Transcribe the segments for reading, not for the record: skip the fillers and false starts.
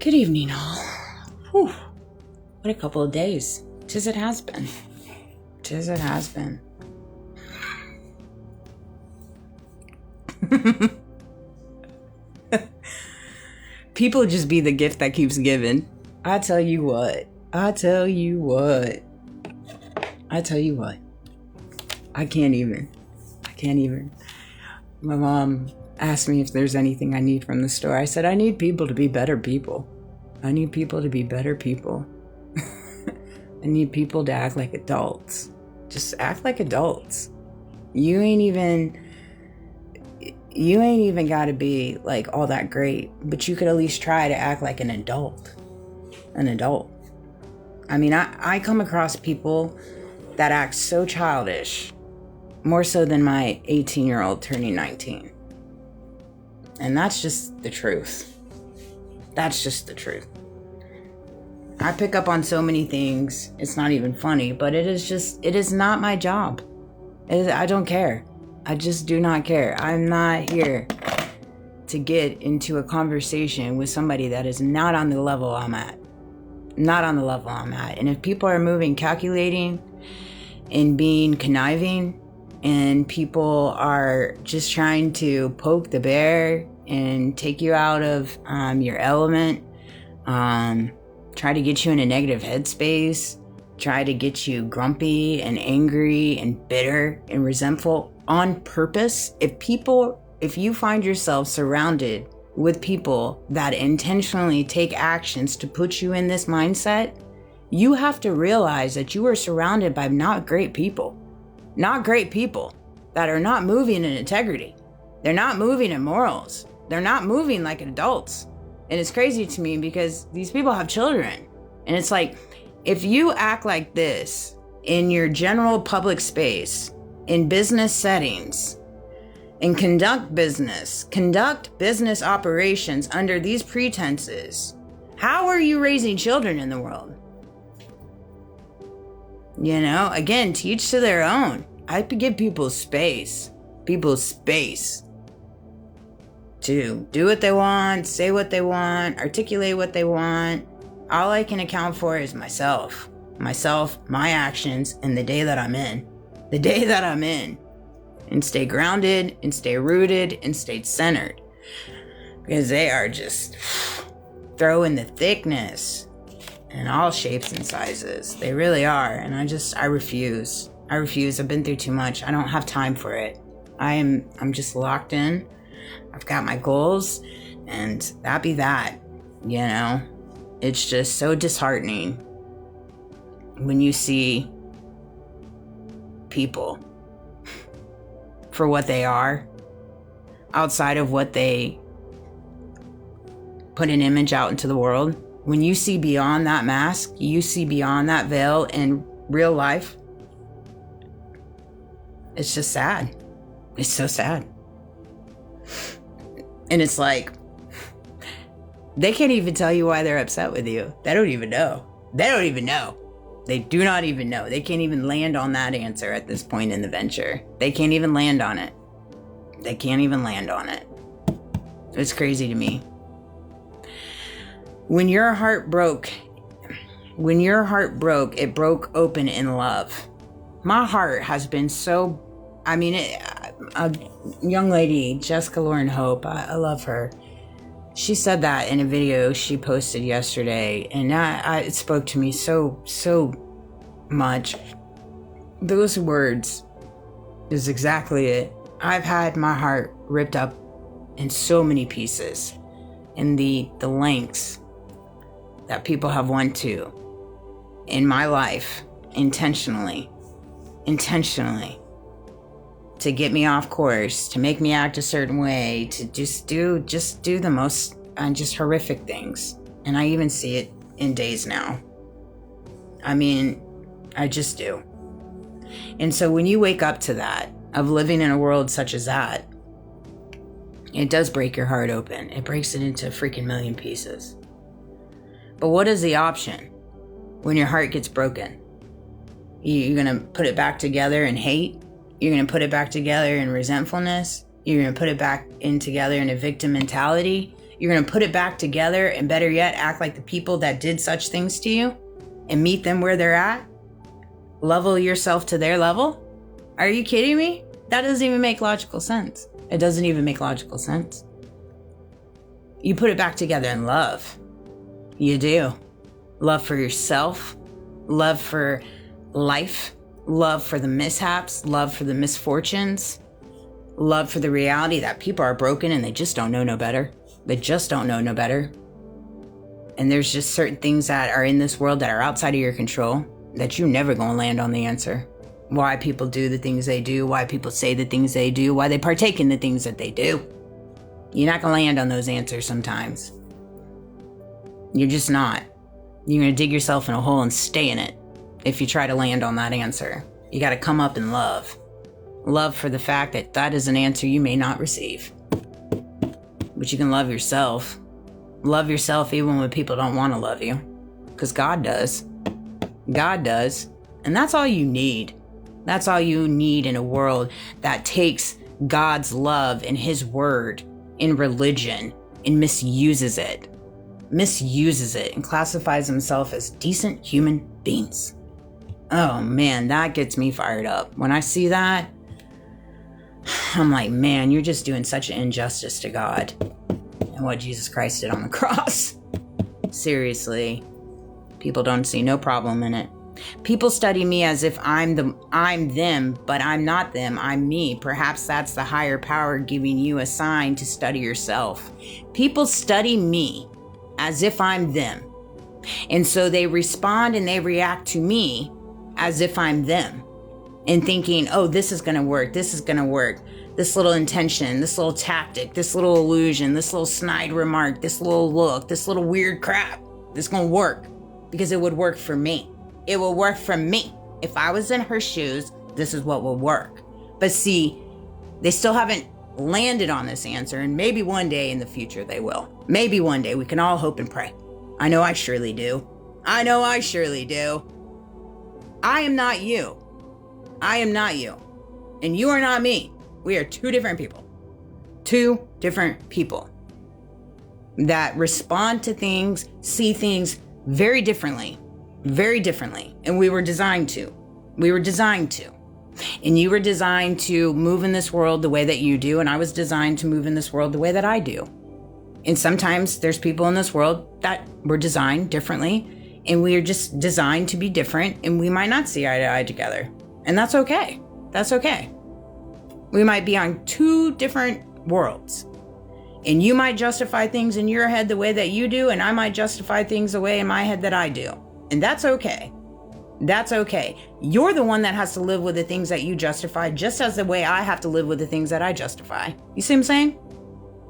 Good evening, all. Whew. What a couple of days. Tis it has been. Tis it has been. People just be the gift that keeps giving. I tell you what. I can't even. My mom asked me if there's anything I need from the store. I said, I need people to be better people. I need people to act like adults. Just act like adults. You ain't even got to be like all that great, but you could at least try to act like an adult. I mean, I come across people that act so childish, more so than my 18-year-old turning 19. And that's just the truth. I pick up on so many things. It's not even funny, but it is not my job. I don't care. I just do not care. I'm not here to get into a conversation with somebody that is not on the level I'm at. And if people are moving, calculating, and being conniving, and people are just trying to poke the bear and take you out of your element, try to get you in a negative headspace, try to get you grumpy and angry and bitter and resentful on purpose. If you find yourself surrounded with people that intentionally take actions to put you in this mindset, you have to realize that you are surrounded by not great people that are not moving in integrity. They're not moving in morals. They're not moving like adults. And it's crazy to me because these people have children. And it's like, if you act like this in your general public space, in business settings, and conduct business operations under these pretenses, how are you raising children in the world? You know, again, teach to their own. I have to give people space to do what they want, say what they want, articulate what they want. All I can account for is myself, my actions, and the day that I'm in. And stay grounded, and stay rooted, and stay centered. Because they are just throwing the thickness in all shapes and sizes. They really are. And I refuse. I've been through too much. I don't have time for it. I'm just locked in. I've got my goals, and that be that, you know? It's just so disheartening when you see people for what they are, outside of what they put an image out into the world. When you see beyond that mask, you see beyond that veil in real life, it's just sad. It's so sad. And it's like, they can't even tell you why they're upset with you. They don't even know. They do not even know. They can't even land on that answer at this point in the venture. They can't even land on it. It's crazy to me. When your heart broke, it broke open in love. My heart has been so, a young lady, Jessica Lauren Hope, I love her. She said that in a video she posted yesterday, and it spoke to me so much. Those words is exactly it. I've had my heart ripped up in so many pieces, and the lengths that people have went to in my life intentionally to get me off course, to make me act a certain way, to just do the most just horrific things. And I even see it in days now. I just do. And so when you wake up to that, of living in a world such as that, it does break your heart open. It breaks it into a freaking million pieces. But what is the option when your heart gets broken? You're going to put it back together in hate? You're going to put it back together in resentfulness? You're going to put it back in together in a victim mentality? You're going to put it back together and, better yet, act like the people that did such things to you and meet them where they're at? Level yourself to their level? Are you kidding me? That doesn't even make logical sense. It doesn't even make logical sense. You put it back together in love. You do. Love for yourself, love for life, love for the mishaps, love for the misfortunes, love for the reality that people are broken and they just don't know no better. They just don't know no better. And there's just certain things that are in this world that are outside of your control that you're never going to land on the answer. Why people do the things they do, why people say the things they do, why they partake in the things that they do. You're not going to land on those answers sometimes. You're just not. You're going to dig yourself in a hole and stay in it if you try to land on that answer. You got to come up in love. Love for the fact that that is an answer you may not receive. But you can love yourself. Love yourself even when people don't want to love you. Because God does. God does. And that's all you need. That's all you need in a world that takes God's love and his word in religion and misuses it. And classifies himself as decent human beings. Oh man, that gets me fired up. When I see that, I'm like, man, you're just doing such an injustice to God and what Jesus Christ did on the cross. Seriously, people don't see no problem in it. People study me as if I'm them, but I'm not them. I'm me. Perhaps that's the higher power giving you a sign to study yourself. People study me as if I'm them. And so they respond and they react to me as if I'm them. And thinking, oh, this is going to work. This is going to work. This little intention, this little tactic, this little illusion, this little snide remark, this little look, this little weird crap. This is going to work because it would work for me. It will work for me. If I was in her shoes, this is what will work. But see, they still haven't landed on this answer, and maybe one day in the future they will. Maybe one day. We can all hope and pray. I know I surely do. I am not you. I am not you. And you are not me. We are two different people. Two different people that respond to things, see things very differently. Very differently. And we were designed to. And you were designed to move in this world the way that you do. And I was designed to move in this world the way that I do. And sometimes there's people in this world that were designed differently. And we are just designed to be different. And we might not see eye to eye together. And that's okay. That's okay. We might be on two different worlds. And you might justify things in your head the way that you do. And I might justify things the way in my head that I do. And that's okay. That's okay. You're the one that has to live with the things that you justify, just as the way I have to live with the things that I justify. You see what I'm saying?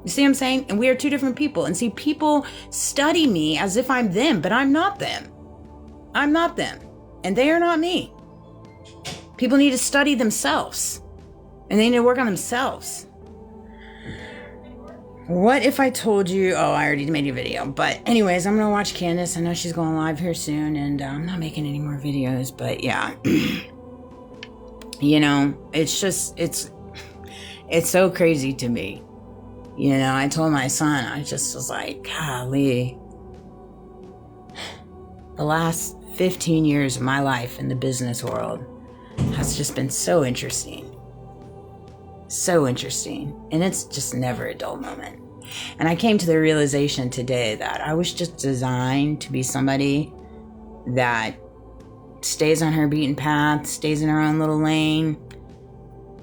You see what I'm saying? And we are two different people. And see, people study me as if I'm them, but I'm not them. I'm not them. And they are not me. People need to study themselves. And they need to work on themselves. What if I told you, oh, I already made a video, but anyways, I'm going to watch Candace. I know she's going live here soon, and I'm not making any more videos, but yeah, you know, it's just, it's so crazy to me. You know, I told my son, I just was like, golly, the last 15 years of my life in the business world has just been so interesting. So interesting. And it's just never a dull moment. And I came to the realization today that I was just designed to be somebody that stays on her beaten path, stays in her own little lane,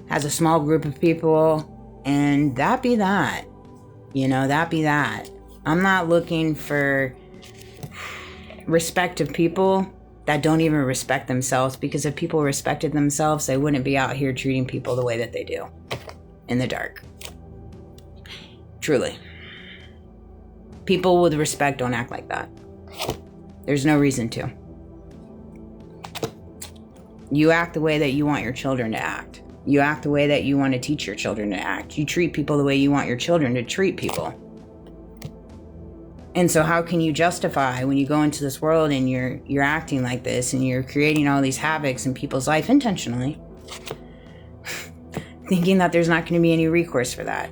has a small group of people, and that be that. You know, that be that. I'm not looking for respect of people that don't even respect themselves, because if people respected themselves, they wouldn't be out here treating people the way that they do in the dark. Truly. People with respect don't act like that. There's no reason to. You act the way that you want your children to act. You act the way that you want to teach your children to act. You treat people the way you want your children to treat people. And so how can you justify when you go into this world and you're acting like this and you're creating all these havocs in people's life intentionally, thinking that there's not going to be any recourse for that?